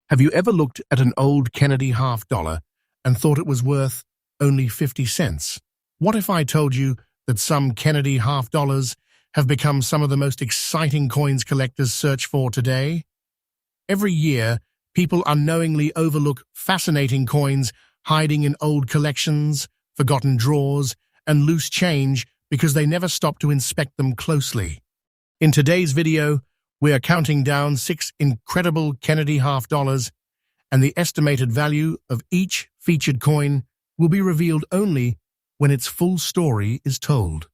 Have you ever looked at an old Kennedy half-dollar and thought it was worth only 50 cents? What if I told you that some Kennedy half-dollars have become some of the most exciting coins collectors search for today? Every year, people unknowingly overlook fascinating coins hiding in old collections, forgotten drawers, and loose change because they never stop to inspect them closely. In today's video, we are counting down 6 incredible Kennedy half-dollars, and the estimated value of each featured coin will be revealed only when its full story is told.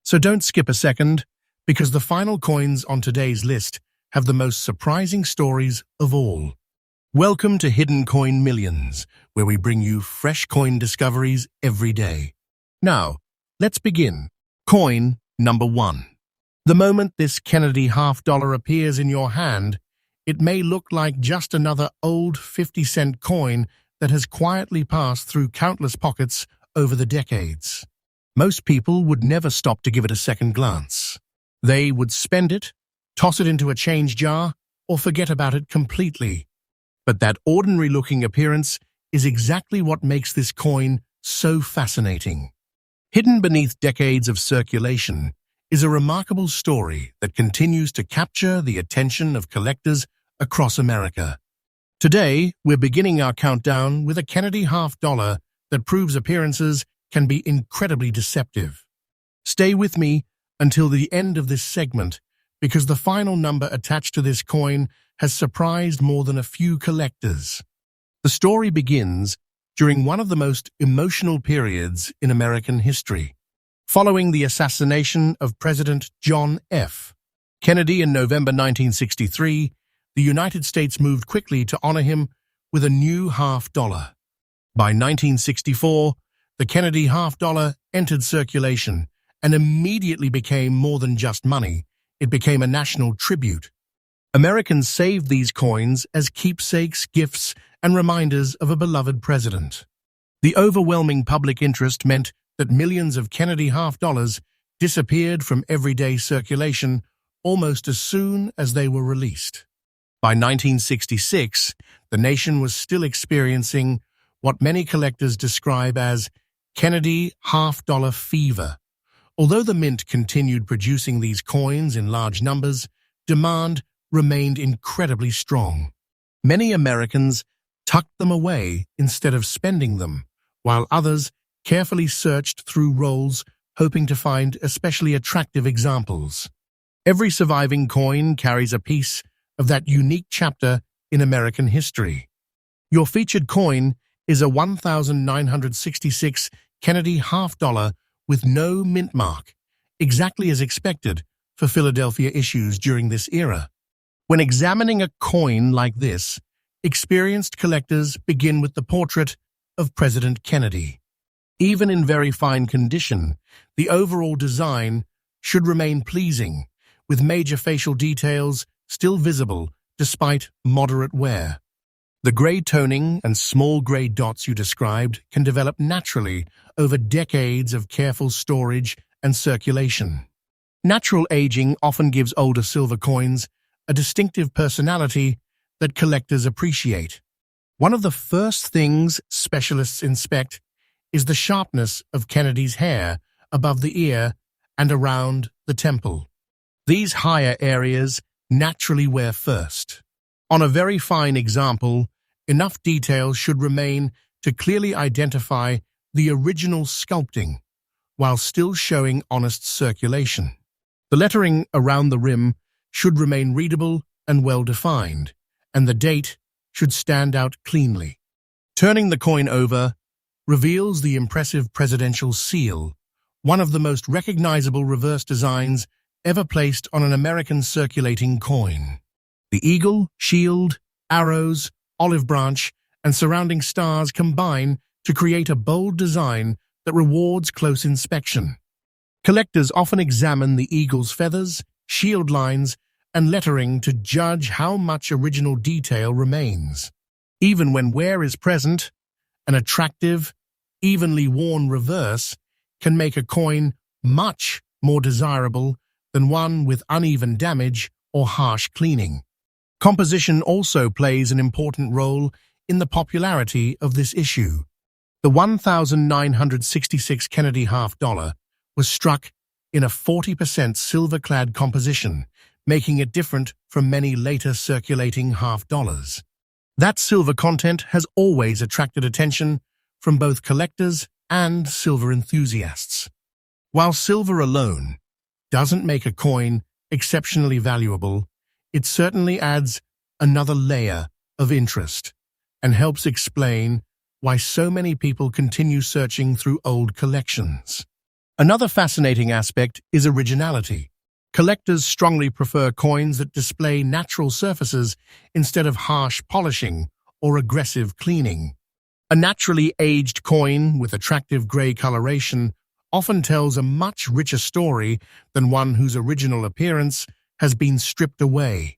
So don't skip a second, because the final coins on today's list have the most surprising stories of all. Welcome to Hidden Coin Millions, where we bring you fresh coin discoveries every day. Now, let's begin. Coin number 1. The moment this Kennedy half-dollar appears in your hand, it may look like just another old 50-cent coin that has quietly passed through countless pockets over the decades. Most people would never stop to give it a second glance. They would spend it, toss it into a change jar, or forget about it completely. But that ordinary-looking appearance is exactly what makes this coin so fascinating. Hidden beneath decades of circulation is a remarkable story that continues to capture the attention of collectors across America. Today, we're beginning our countdown with a Kennedy half-dollar that proves appearances can be incredibly deceptive. Stay with me until the end of this segment, because the final number attached to this coin has surprised more than a few collectors. The story begins during one of the most emotional periods in American history. Following the assassination of President John F. Kennedy in November 1963, the United States moved quickly to honor him with a new half-dollar. By 1964, the Kennedy half-dollar entered circulation and immediately became more than just money. It became a national tribute. Americans saved these coins as keepsakes, gifts, and reminders of a beloved president. The overwhelming public interest meant that millions of Kennedy half-dollars disappeared from everyday circulation almost as soon as they were released. By 1966, the nation was still experiencing what many collectors describe as Kennedy half-dollar fever. Although the mint continued producing these coins in large numbers, demand remained incredibly strong. Many Americans tucked them away instead of spending them, while others carefully searched through rolls, hoping to find especially attractive examples. Every surviving coin carries a piece of that unique chapter in American history. Your featured coin is a 1966 Kennedy half-dollar with no mint mark, exactly as expected for Philadelphia issues during this era. When examining a coin like this, experienced collectors begin with the portrait of President Kennedy. Even in very fine condition, the overall design should remain pleasing, with major facial details still visible despite moderate wear. The gray toning and small gray dots you described can develop naturally over decades of careful storage and circulation. Natural aging often gives older silver coins a distinctive personality that collectors appreciate. One of the first things specialists inspect is the sharpness of Kennedy's hair above the ear and around the temple. These higher areas naturally wear first. On a very fine example, enough detail should remain to clearly identify the original sculpting, while still showing honest circulation. The lettering around the rim should remain readable and well-defined, and the date should stand out cleanly. Turning the coin over reveals the impressive presidential seal, one of the most recognizable reverse designs ever placed on an American circulating coin. The eagle, shield, arrows, olive branch, and surrounding stars combine to create a bold design that rewards close inspection. Collectors often examine the eagle's feathers, shield lines, and lettering to judge how much original detail remains. Even when wear is present, an attractive, evenly worn reverse can make a coin much more desirable than one with uneven damage or harsh cleaning. Composition also plays an important role in the popularity of this issue. The 1966 Kennedy half-dollar was struck in a 40% silver-clad composition, making it different from many later circulating half-dollars. That silver content has always attracted attention from both collectors and silver enthusiasts. While silver alone doesn't make a coin exceptionally valuable, it certainly adds another layer of interest and helps explain why so many people continue searching through old collections. Another fascinating aspect is originality. Collectors strongly prefer coins that display natural surfaces instead of harsh polishing or aggressive cleaning. A naturally aged coin with attractive gray coloration often tells a much richer story than one whose original appearance has been stripped away.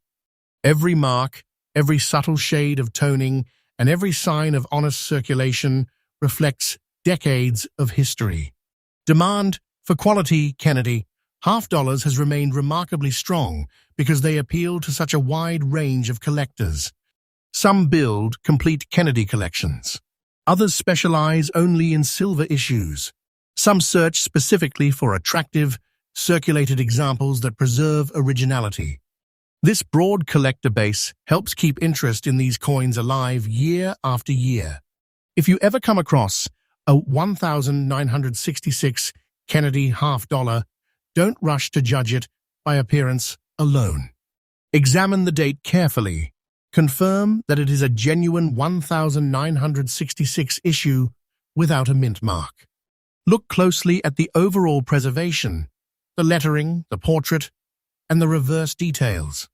Every mark, every subtle shade of toning, and every sign of honest circulation reflects decades of history. Demand for quality Kennedy half-dollars has remained remarkably strong because they appeal to such a wide range of collectors. Some build complete Kennedy collections. Others specialize only in silver issues. Some search specifically for attractive, circulated examples that preserve originality. This broad collector base helps keep interest in these coins alive year after year. If you ever come across a 1966 Kennedy half-dollar, don't rush to judge it by appearance alone. Examine the date carefully. Confirm that it is a genuine 1966 issue without a mint mark. Look closely at the overall preservation, the lettering, the portrait, and the reverse details.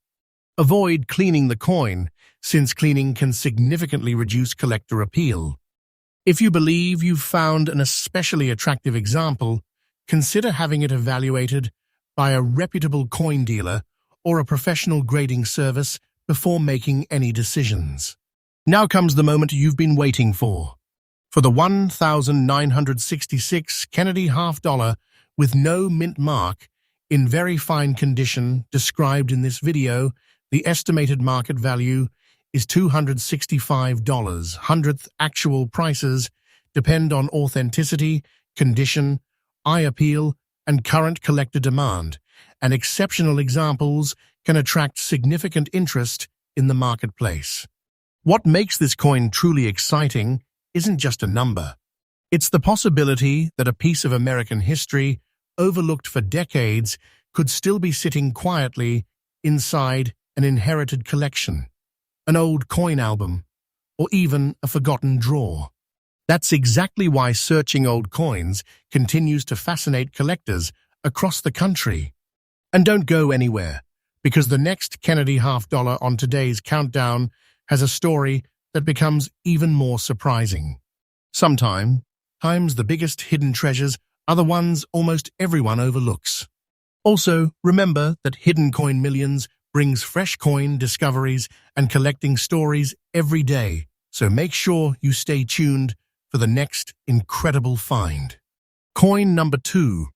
Avoid cleaning the coin, since cleaning can significantly reduce collector appeal. If you believe you've found an especially attractive example, consider having it evaluated by a reputable coin dealer or a professional grading service before making any decisions. Now comes the moment you've been waiting for. For the 1966 Kennedy half-dollar with no mint mark, in very fine condition described in this video, the estimated market value is $265. Hundredth actual prices depend on authenticity, condition, eye appeal, and current collector demand, and exceptional examples can attract significant interest in the marketplace. What makes this coin truly exciting isn't just a number. It's the possibility that a piece of American history, overlooked for decades, could still be sitting quietly inside an inherited collection, an old coin album, or even a forgotten drawer. That's exactly why searching old coins continues to fascinate collectors across the country. And don't go anywhere, because the next Kennedy half-dollar on today's countdown has a story that becomes even more surprising. Sometimes the biggest hidden treasures are the ones almost everyone overlooks. Also, remember that Hidden Coin Millions brings fresh coin discoveries and collecting stories every day, so make sure you stay tuned for the next incredible find. Coin number 2.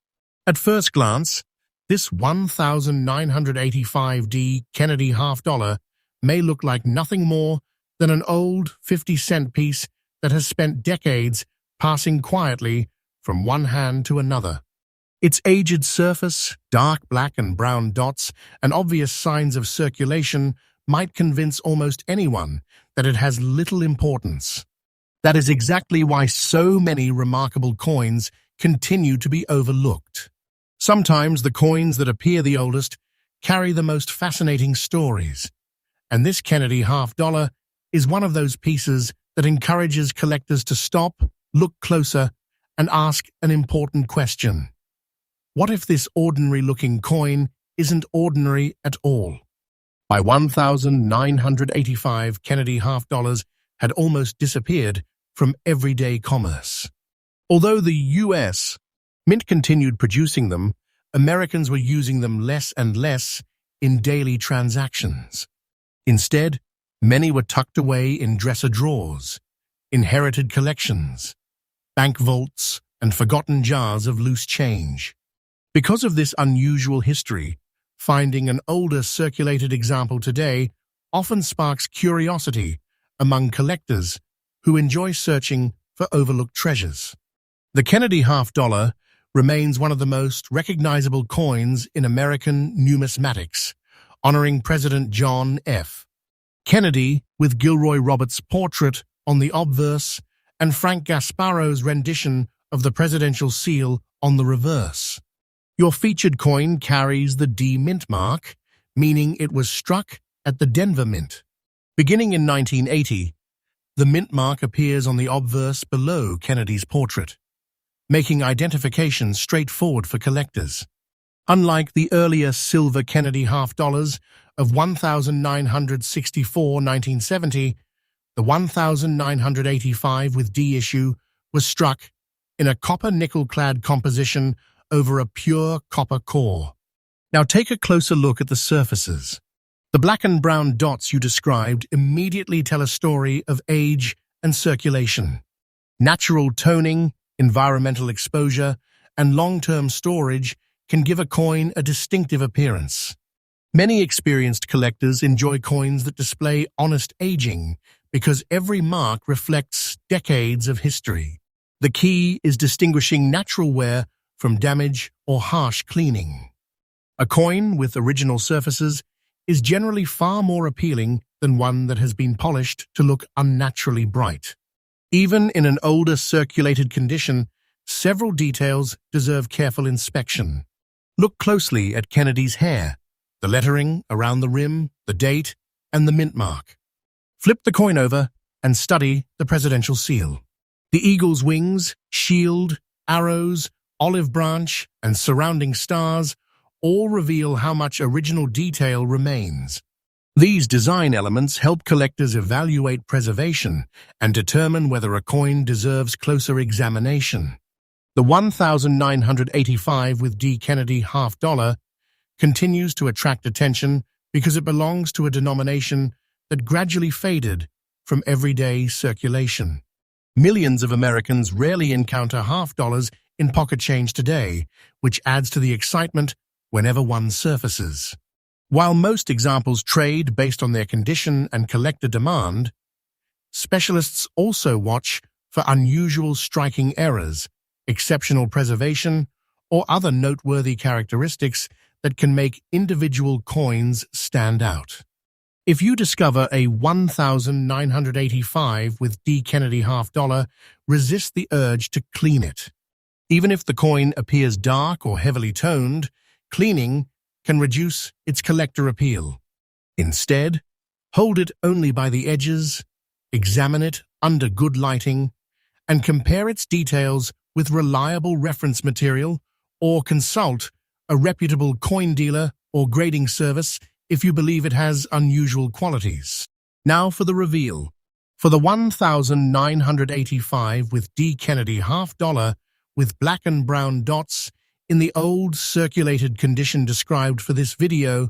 At first glance, this 1985D Kennedy half-dollar may look like nothing more than an old 50-cent piece that has spent decades passing quietly from one hand to another. Its aged surface, dark black and brown dots, and obvious signs of circulation might convince almost anyone that it has little importance. That is exactly why so many remarkable coins continue to be overlooked. Sometimes the coins that appear the oldest carry the most fascinating stories, and this Kennedy half-dollar is one of those pieces that encourages collectors to stop, look closer, and ask an important question. What if this ordinary-looking coin isn't ordinary at all? By 1985, Kennedy half-dollars had almost disappeared from everyday commerce. Although the U.S. Mint continued producing them, Americans were using them less and less in daily transactions. Instead, many were tucked away in dresser drawers, inherited collections, bank vaults, and forgotten jars of loose change. Because of this unusual history, finding an older circulated example today often sparks curiosity among collectors who enjoy searching for overlooked treasures. The Kennedy half-dollar remains one of the most recognizable coins in American numismatics, honoring President John F. Kennedy with Gilroy Roberts' portrait on the obverse and Frank Gasparo's rendition of the presidential seal on the reverse. Your featured coin carries the D Mint mark, meaning it was struck at the Denver Mint. Beginning in 1980, the Mint mark appears on the obverse below Kennedy's portrait, making identification straightforward for collectors. Unlike the earlier silver Kennedy half-dollars of 1964 1970, the 1985 with D issue was struck in a copper nickel-clad composition over a pure copper core. Now take a closer look at the surfaces. The black and brown dots you described immediately tell a story of age and circulation. Natural toning, environmental exposure, and long-term storage can give a coin a distinctive appearance. Many experienced collectors enjoy coins that display honest aging because every mark reflects decades of history. The key is distinguishing natural wear from damage or harsh cleaning. A coin with original surfaces is generally far more appealing than one that has been polished to look unnaturally bright. Even in an older circulated condition, several details deserve careful inspection. Look closely at Kennedy's hair, the lettering around the rim, the date, and the mint mark. Flip the coin over and study the presidential seal. The eagle's wings, shield, arrows, olive branch, and surrounding stars all reveal how much original detail remains. These design elements help collectors evaluate preservation and determine whether a coin deserves closer examination. The 1985 with D Kennedy half-dollar continues to attract attention because it belongs to a denomination that gradually faded from everyday circulation. Millions of Americans rarely encounter half-dollars in pocket change today, which adds to the excitement whenever one surfaces. While most examples trade based on their condition and collector demand, specialists also watch for unusual striking errors, exceptional preservation, or other noteworthy characteristics that can make individual coins stand out. If you discover a 1985 with D Kennedy half-dollar, resist the urge to clean it. Even if the coin appears dark or heavily toned, cleaning can reduce its collector appeal. Instead, hold it only by the edges, examine it under good lighting, and compare its details with reliable reference material, or consult a reputable coin dealer or grading service if you believe it has unusual qualities. Now for the reveal. For the 1985 with D Kennedy half-dollar with black and brown dots in the old circulated condition described for this video,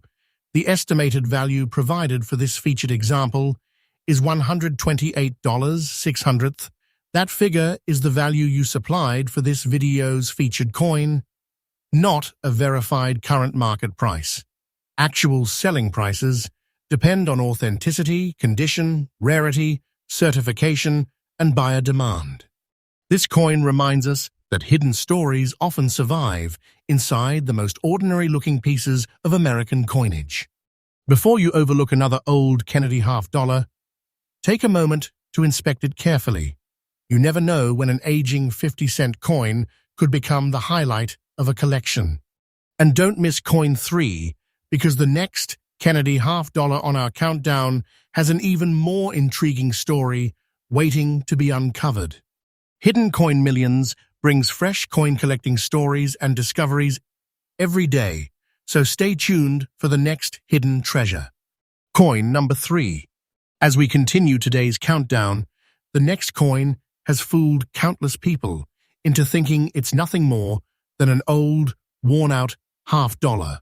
the estimated value provided for this featured example is $128.06. That figure is the value you supplied for this video's featured coin, not a verified current market price. Actual selling prices depend on authenticity, condition, rarity, certification, and buyer demand. This coin reminds us that hidden stories often survive inside the most ordinary-looking pieces of American coinage. Before you overlook another old Kennedy half-dollar, take a moment to inspect it carefully. You never know when an aging 50-cent coin could become the highlight of a collection. And don't miss coin 3, because the next Kennedy half-dollar on our countdown has an even more intriguing story waiting to be uncovered. Hidden Coin Millions brings fresh coin collecting stories and discoveries every day, so stay tuned for the next hidden treasure. Coin number 3. As we continue today's countdown, the next coin has fooled countless people into thinking it's nothing more than an old, worn-out half-dollar.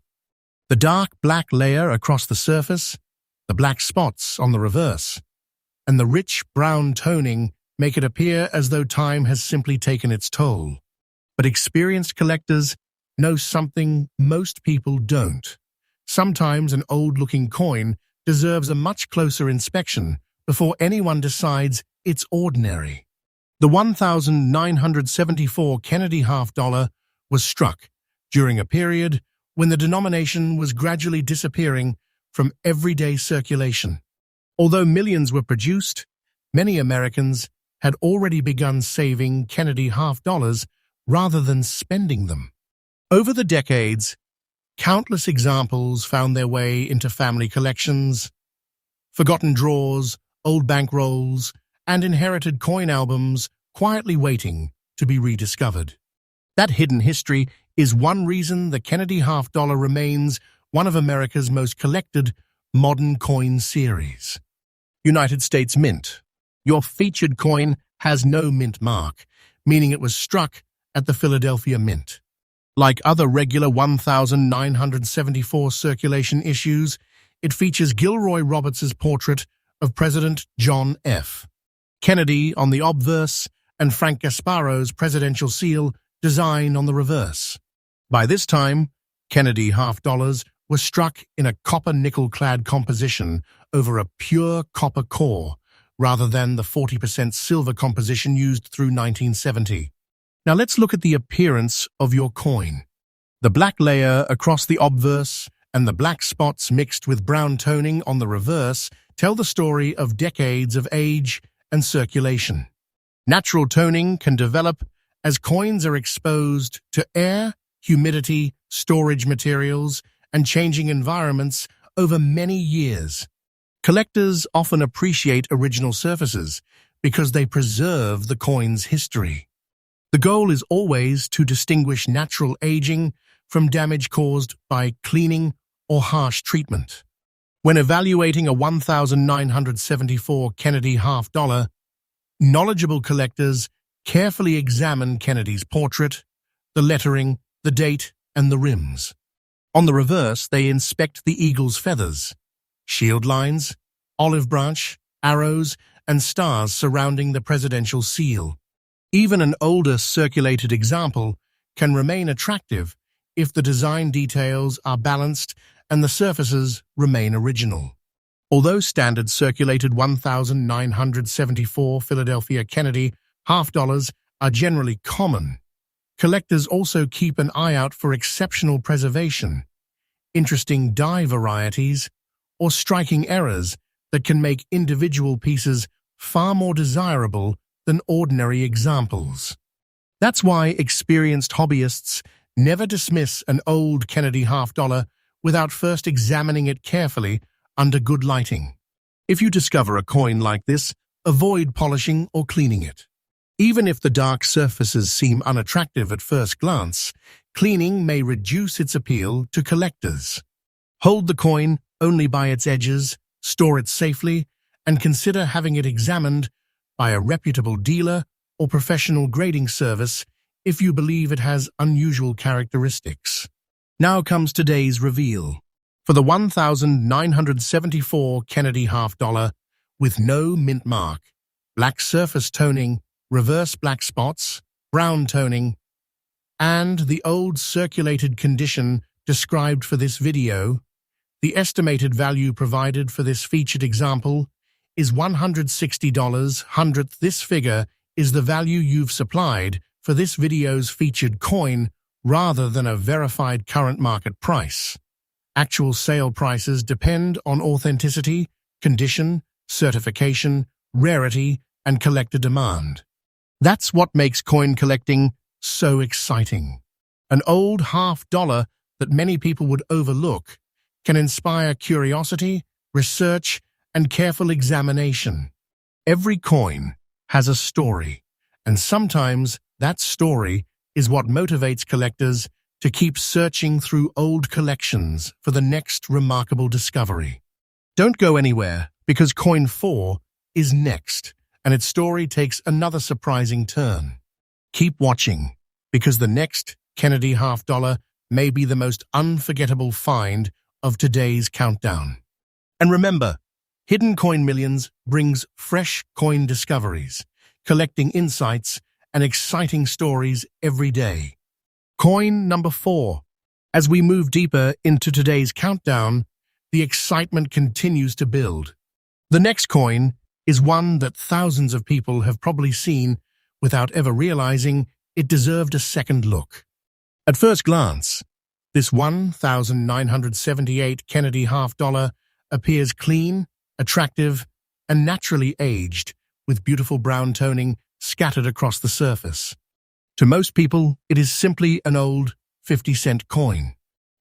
The dark black layer across the surface, the black spots on the reverse, and the rich brown toning make it appear as though time has simply taken its toll. But experienced collectors know something most people don't. Sometimes an old-looking coin deserves a much closer inspection before anyone decides it's ordinary. The 1974 Kennedy half-dollar was struck during a period when the denomination was gradually disappearing from everyday circulation. Although millions were produced, many Americans had already begun saving Kennedy half-dollars rather than spending them. Over the decades, countless examples found their way into family collections, forgotten drawers, old bank rolls, and inherited coin albums quietly waiting to be rediscovered. That hidden history is one reason the Kennedy half-dollar remains one of America's most collected modern coin series. United States Mint. Your featured coin has no mint mark, meaning it was struck at the Philadelphia Mint. Like other regular 1974 circulation issues, it features Gilroy Roberts' portrait of President John F. Kennedy on the obverse and Frank Gasparo's presidential seal design on the reverse. By this time, Kennedy half-dollars were struck in a copper-nickel-clad composition over a pure copper core, rather than the 40% silver composition used through 1970. Now let's look at the appearance of your coin. The black layer across the obverse and the black spots mixed with brown toning on the reverse tell the story of decades of age and circulation. Natural toning can develop as coins are exposed to air, humidity, storage materials, and changing environments over many years. Collectors often appreciate original surfaces because they preserve the coin's history. The goal is always to distinguish natural aging from damage caused by cleaning or harsh treatment. When evaluating a 1974 Kennedy half-dollar, knowledgeable collectors carefully examine Kennedy's portrait, the lettering, the date, and the rims. On the reverse, they inspect the eagle's feathers, shield lines, olive branch, arrows, and stars surrounding the presidential seal. Even an older circulated example can remain attractive if the design details are balanced and the surfaces remain original. Although standard circulated 1974 Philadelphia Kennedy half-dollars are generally common, collectors also keep an eye out for exceptional preservation, interesting die varieties, or striking errors that can make individual pieces far more desirable than ordinary examples. That's why experienced hobbyists never dismiss an old Kennedy half-dollar without first examining it carefully under good lighting. If you discover a coin like this, avoid polishing or cleaning it. Even if the dark surfaces seem unattractive at first glance, cleaning may reduce its appeal to collectors. Hold the coin only by its edges, store it safely, and consider having it examined by a reputable dealer or professional grading service if you believe it has unusual characteristics. Now comes today's reveal. For the 1974 Kennedy half-dollar, with no mint mark, black surface toning, reverse black spots, brown toning, and the old circulated condition described for this video, the estimated value provided for this featured example is $160. This figure is the value you've supplied for this video's featured coin rather than a verified current market price. Actual sale prices depend on authenticity, condition, certification, rarity, and collector demand. That's what makes coin collecting so exciting. An old half-dollar that many people would overlook can inspire curiosity, research, and careful examination. Every coin has a story, and sometimes that story is what motivates collectors to keep searching through old collections for the next remarkable discovery. Don't go anywhere, because Coin 4 is next, and its story takes another surprising turn. Keep watching, because the next Kennedy half-dollar may be the most unforgettable find of today's countdown. And remember, Hidden Coin Millions brings fresh coin discoveries, collecting insights, and exciting stories every day. Coin number 4. As we move deeper into today's countdown, the excitement continues to build. The next coin is one that thousands of people have probably seen without ever realizing it deserved a second look. At first glance, this 1978 Kennedy half-dollar appears clean, attractive, and naturally aged, with beautiful brown toning scattered across the surface. To most people, it is simply an old 50-cent coin.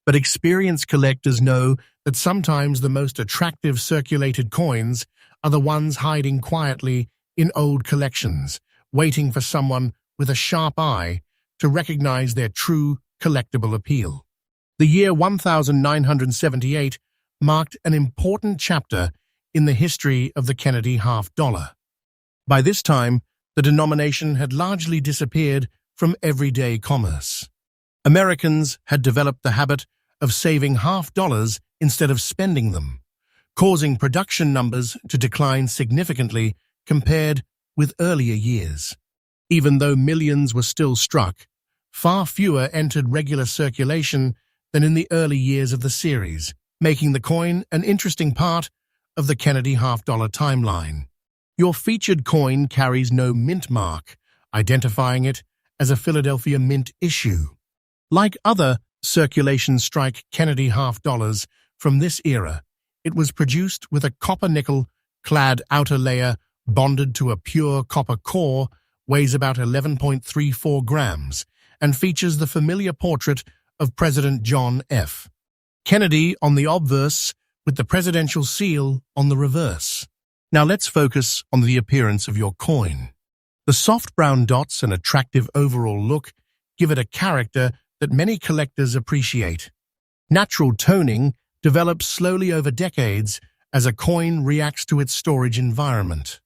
But experienced collectors know that sometimes the most attractive circulated coins are the ones hiding quietly in old collections, waiting for someone with a sharp eye to recognize their true collectible appeal. The year 1978 marked an important chapter in the history of the Kennedy half-dollar. By this time, the denomination had largely disappeared from everyday commerce. Americans had developed the habit of saving half-dollars instead of spending them, causing production numbers to decline significantly compared with earlier years. Even though millions were still struck, far fewer entered regular circulation than in the early years of the series, making the coin an interesting part of the Kennedy half-dollar timeline. Your featured coin carries no mint mark, identifying it as a Philadelphia Mint issue. Like other circulation strike Kennedy half-dollars from this era, it was produced with a copper-nickel-clad outer layer bonded to a pure copper core, weighs about 11.34 grams, and features the familiar portrait of President John F. Kennedy on the obverse with the presidential seal on the reverse. Now let's focus on the appearance of your coin. The soft brown dots and attractive overall look give it a character that many collectors appreciate. Natural toning develops slowly over decades as a coin reacts to its storage environment.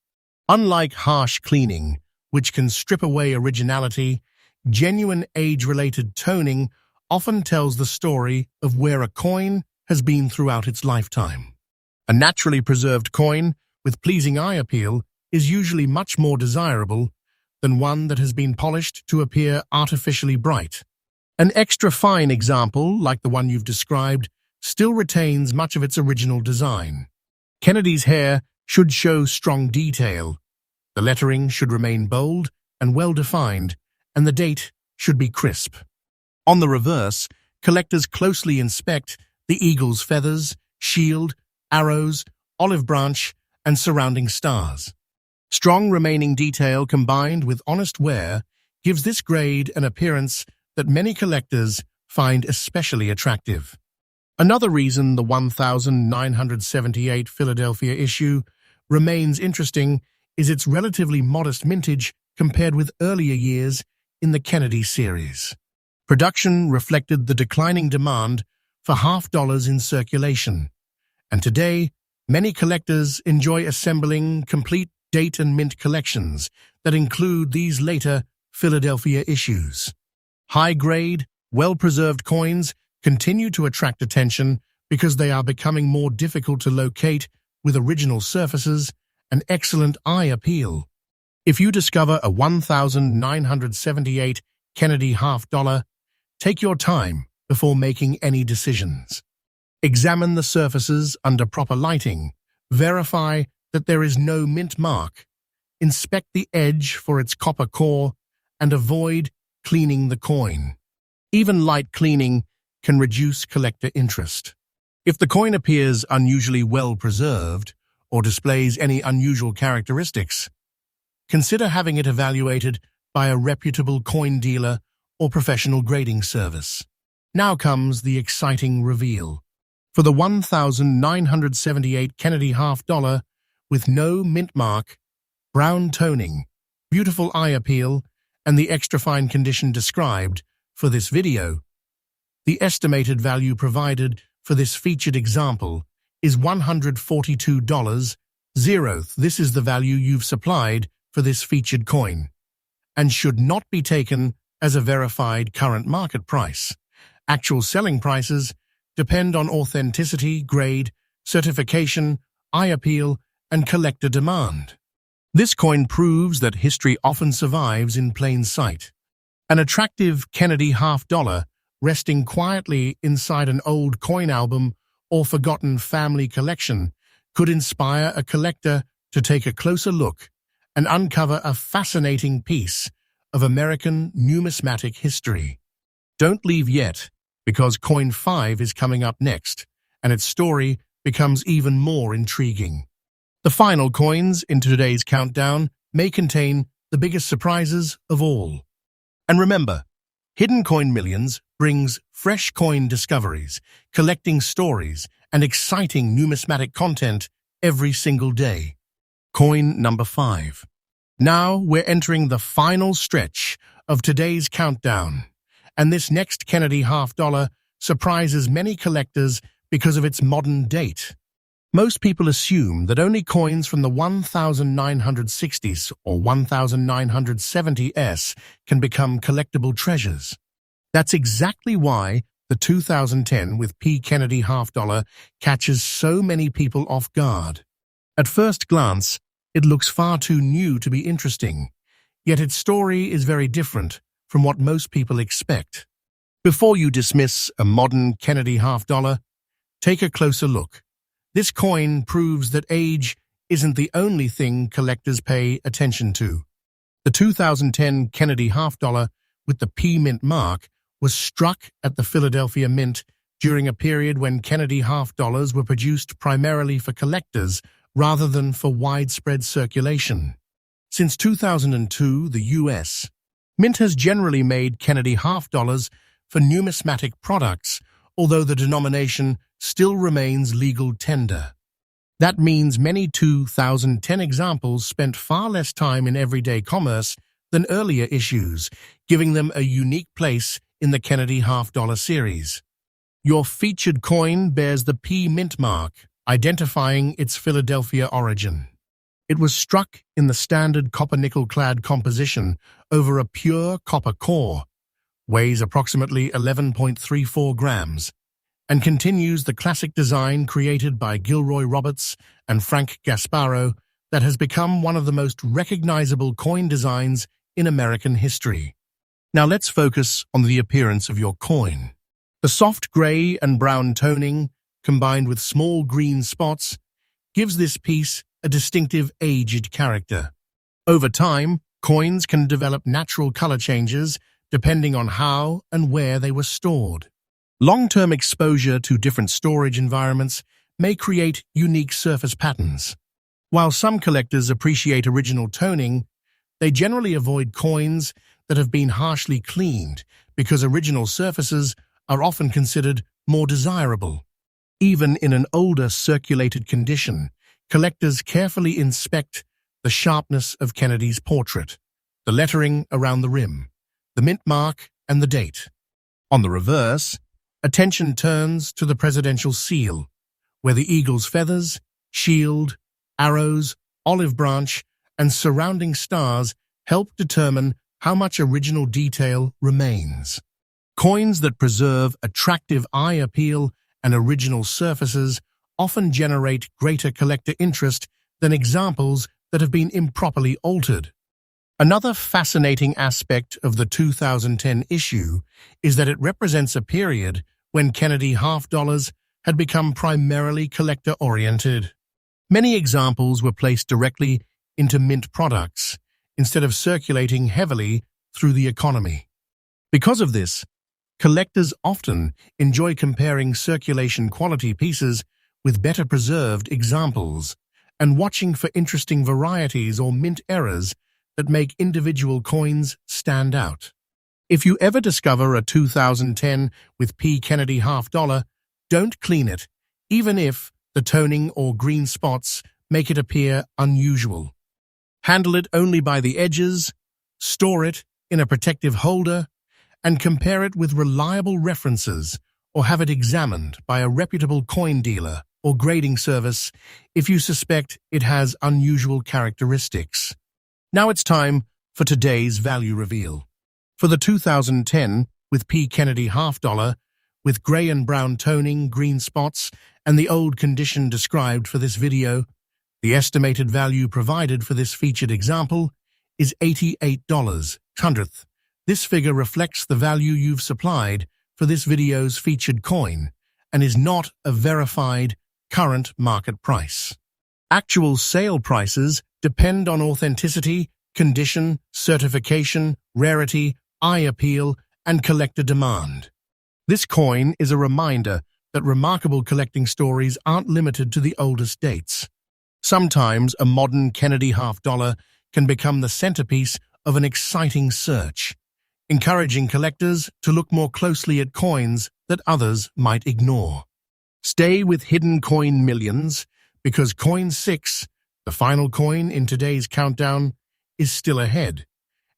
Unlike harsh cleaning, which can strip away originality, genuine age-related toning often tells the story of where a coin has been throughout its lifetime. A naturally preserved coin with pleasing eye appeal is usually much more desirable than one that has been polished to appear artificially bright. An extra fine example, like the one you've described, still retains much of its original design. Kennedy's hair should show strong detail. The lettering should remain bold and well-defined, and the date should be crisp. On the reverse, collectors closely inspect the eagle's feathers, shield, arrows, olive branch, and surrounding stars. Strong remaining detail combined with honest wear gives this grade an appearance that many collectors find especially attractive. Another reason the 1978 Philadelphia issue remains interesting is its relatively modest mintage compared with earlier years in the Kennedy series. Production reflected the declining demand for half-dollars in circulation, and today, many collectors enjoy assembling complete date and mint collections that include these later Philadelphia issues. High-grade, well-preserved coins continue to attract attention because they are becoming more difficult to locate with original surfaces and excellent eye appeal. If you discover a 1978 Kennedy half-dollar, take your time before making any decisions. Examine the surfaces under proper lighting, verify that there is no mint mark, inspect the edge for its copper core, and avoid cleaning the coin. Even light cleaning can reduce collector interest. If the coin appears unusually well preserved or displays any unusual characteristics, consider having it evaluated by a reputable coin dealer or professional grading service. Now comes the exciting reveal. For the 1978 Kennedy half-dollar with no mint mark, brown toning, beautiful eye appeal, and the extra fine condition described for this video, the estimated value provided for this featured example is $142. This is the value you've supplied for this featured coin, and should not be taken as a verified current market price. Actual selling prices depend on authenticity, grade, certification, eye appeal, and collector demand. This coin proves that history often survives in plain sight. An attractive Kennedy half-dollar resting quietly inside an old coin album or forgotten family collection could inspire a collector to take a closer look and uncover a fascinating piece of American numismatic history. Don't leave yet, because Coin 5 is coming up next, and its story becomes even more intriguing. The final coins in today's countdown may contain the biggest surprises of all. And remember, Hidden Coin Millions brings fresh coin discoveries, collecting stories, and exciting numismatic content every single day. Coin number 5. Now we're entering the final stretch of today's countdown, and this next Kennedy $50 surprises many collectors because of its modern date. Most people assume that only coins from the 1960s or 1970s can become collectible treasures. That's exactly why the 2010 with P. Kennedy $50 catches so many people off guard. At first glance, it looks far too new to be interesting, yet its story is very different from what most people expect. Before you dismiss a modern Kennedy $50, take a closer look. This coin proves that age isn't the only thing collectors pay attention to. The 2010 Kennedy $50 with the P Mint mark was struck at the Philadelphia Mint during a period when Kennedy $50 were produced primarily for collectors rather than for widespread circulation. Since 2002, the U.S. Mint has generally made Kennedy $50 for numismatic products, although the denomination still remains legal tender. That means many 2010 examples spent far less time in everyday commerce than earlier issues, giving them a unique place in the Kennedy $50 series. Your featured coin bears the P Mint mark, identifying its Philadelphia origin. It was struck in the standard copper-nickel-clad composition over a pure copper core, weighs approximately 11.34 grams, and continues the classic design created by Gilroy Roberts and Frank Gasparo that has become one of the most recognizable coin designs in American history. Now let's focus on the appearance of your coin. The soft gray and brown toning, combined with small green spots, gives this piece a distinctive aged character. Over time, coins can develop natural color changes depending on how and where they were stored. Long-term exposure to different storage environments may create unique surface patterns. While some collectors appreciate original toning, they generally avoid coins that have been harshly cleaned because original surfaces are often considered more desirable. Even in an older circulated condition, collectors carefully inspect the sharpness of Kennedy's portrait, the lettering around the rim, the mint mark, and the date. On the reverse, attention turns to the presidential seal, where the eagle's feathers, shield, arrows, olive branch, and surrounding stars help determine how much original detail remains. Coins that preserve attractive eye appeal and original surfaces often generate greater collector interest than examples that have been improperly altered. Another fascinating aspect of the 2010 issue is that it represents a period when Kennedy $50 had become primarily collector-oriented. Many examples were placed directly into mint products instead of circulating heavily through the economy. Because of this, collectors often enjoy comparing circulation quality pieces with better preserved examples and watching for interesting varieties or mint errors that make individual coins stand out. If you ever discover a 2010 with P. Kennedy $50, don't clean it, even if the toning or green spots make it appear unusual. Handle it only by the edges, store it in a protective holder, and compare it with reliable references or have it examined by a reputable coin dealer or grading service if you suspect it has unusual characteristics. Now it's time for today's value reveal. For the 2010 with P. Kennedy $50, with gray and brown toning, green spots, and the old condition described for this video, the estimated value provided for this featured example is $88. This figure reflects the value you've supplied for this video's featured coin and is not a verified current market price. Actual sale prices depend on authenticity, condition, certification, rarity, eye appeal, and collector demand. This coin is a reminder that remarkable collecting stories aren't limited to the oldest dates. Sometimes a modern Kennedy half-dollar can become the centerpiece of an exciting search, encouraging collectors to look more closely at coins that others might ignore. Stay with Hidden Coin Millions, because Coin 6, the final coin in today's countdown, is still ahead,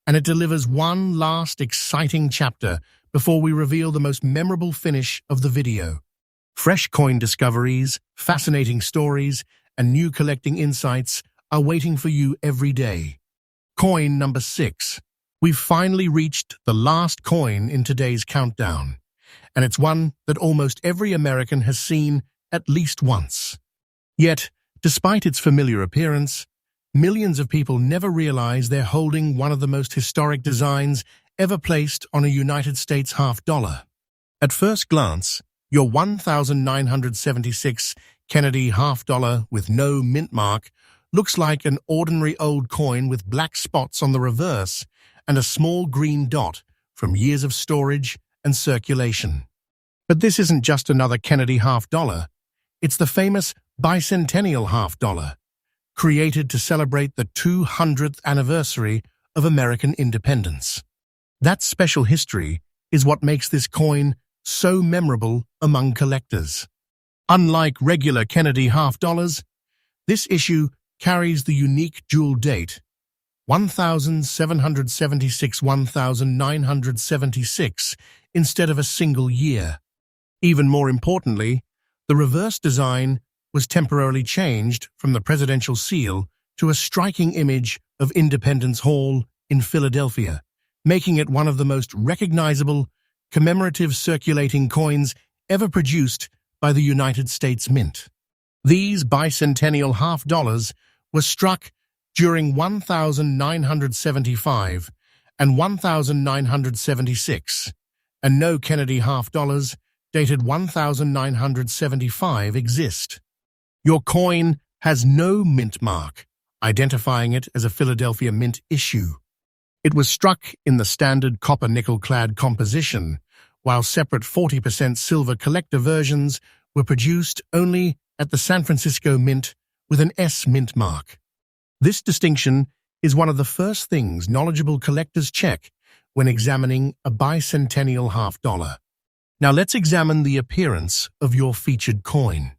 and it delivers one last exciting chapter before we reveal the most memorable finish of the video. Fresh coin discoveries, fascinating stories, and new collecting insights are waiting for you every day. Coin number 6. We've finally reached the last coin in today's countdown, and it's one that almost every American has seen at least once. Yet, despite its familiar appearance, millions of people never realize they're holding one of the most historic designs ever placed on a United States half-dollar. At first glance, your 1976 Kennedy half-dollar with no mint mark looks like an ordinary old coin with black spots on the reverse and a small green dot from years of storage and circulation. But this isn't just another Kennedy half-dollar. It's the famous bicentennial half-dollar, created to celebrate the 200th anniversary of American independence. That special history is what makes this coin so memorable among collectors. Unlike regular Kennedy half-dollars, this issue carries the unique dual date, 1776-1976, instead of a single year. Even more importantly, the reverse design was temporarily changed from the presidential seal to a striking image of Independence Hall in Philadelphia, making it one of the most recognizable, commemorative circulating coins ever produced by the United States Mint. These bicentennial half-dollars were struck during 1975 and 1976, and no Kennedy half-dollars dated 1975 exist. Your coin has no mint mark, identifying it as a Philadelphia Mint issue. It was struck in the standard copper-nickel-clad composition, while separate 40% silver collector versions were produced only at the San Francisco Mint with an S mint mark. This distinction is one of the first things knowledgeable collectors check when examining a bicentennial half-dollar. Now let's examine the appearance of your featured coin.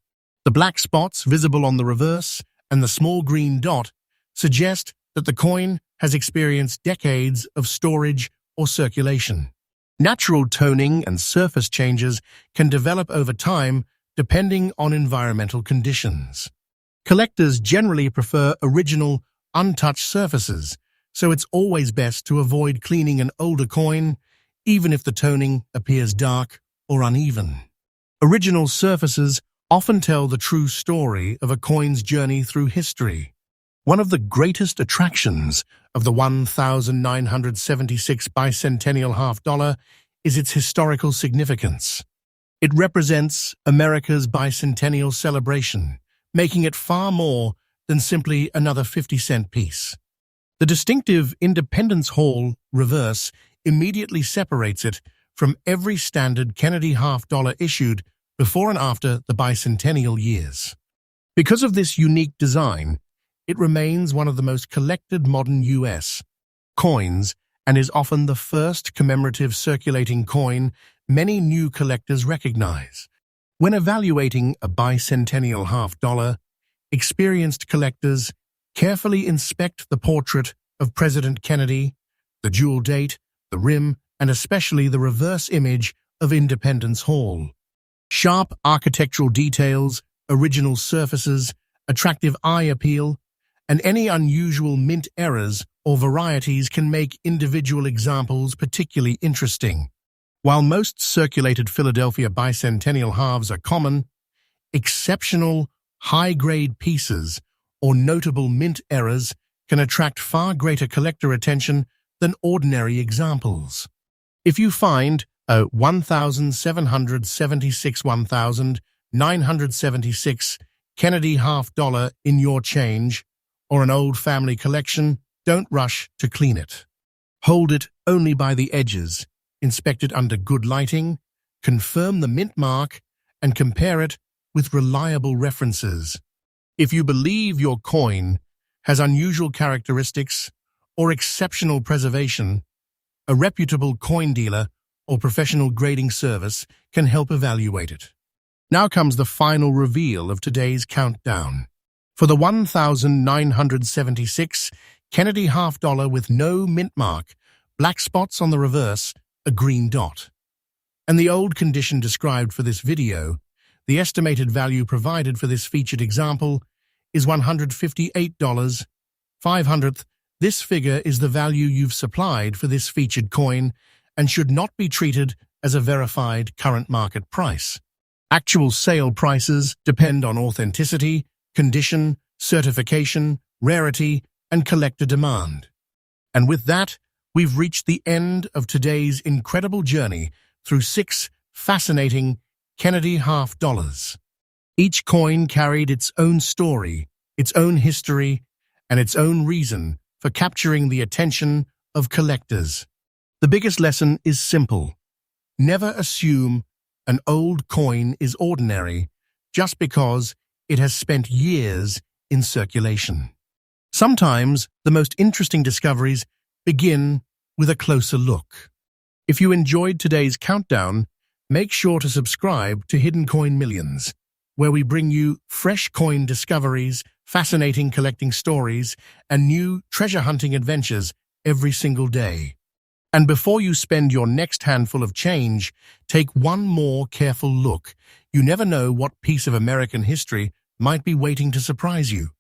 The black spots visible on the reverse and the small green dot suggest that the coin has experienced decades of storage or circulation. Natural toning and surface changes can develop over time depending on environmental conditions. Collectors generally prefer original, untouched surfaces, so it's always best to avoid cleaning an older coin, even if the toning appears dark or uneven. Original surfaces often tell the true story of a coin's journey through history. One of the greatest attractions of the 1976 bicentennial half-dollar is its historical significance. It represents America's bicentennial celebration, making it far more than simply another 50-cent piece. The distinctive Independence Hall reverse immediately separates it from every standard Kennedy half-dollar issued before and after the bicentennial years. Because of this unique design, it remains one of the most collected modern U.S. coins and is often the first commemorative circulating coin many new collectors recognize. When evaluating a bicentennial half-dollar, experienced collectors carefully inspect the portrait of President Kennedy, the dual date, the rim, and especially the reverse image of Independence Hall. Sharp architectural details, original surfaces, attractive eye appeal, and any unusual mint errors or varieties can make individual examples particularly interesting. While most circulated Philadelphia bicentennial halves are common, exceptional, high-grade pieces or notable mint errors can attract far greater collector attention than ordinary examples. If you find 1,976 Kennedy half-dollar in your change, or an old family collection, don't rush to clean it. Hold it only by the edges, inspect it under good lighting, confirm the mint mark, and compare it with reliable references. If you believe your coin has unusual characteristics or exceptional preservation, a reputable coin dealer or professional grading service can help evaluate it. Now comes the final reveal of today's countdown. For the 1,976 Kennedy half-dollar with no mint mark, black spots on the reverse, a green dot. And the old condition described for this video, the estimated value provided for this featured example is $158.05. This figure is the value you've supplied for this featured coin and should not be treated as a verified current market price. Actual sale prices depend on authenticity, condition, certification, rarity, and collector demand. And with that, we've reached the end of today's incredible journey through 6 fascinating Kennedy half-dollars. Each coin carried its own story, its own history, and its own reason for capturing the attention of collectors. The biggest lesson is simple. Never assume an old coin is ordinary just because it has spent years in circulation. Sometimes the most interesting discoveries begin with a closer look. If you enjoyed today's countdown, make sure to subscribe to Hidden Coin Millions, where we bring you fresh coin discoveries, fascinating collecting stories, and new treasure hunting adventures every single day. And before you spend your next handful of change, take one more careful look. You never know what piece of American history might be waiting to surprise you.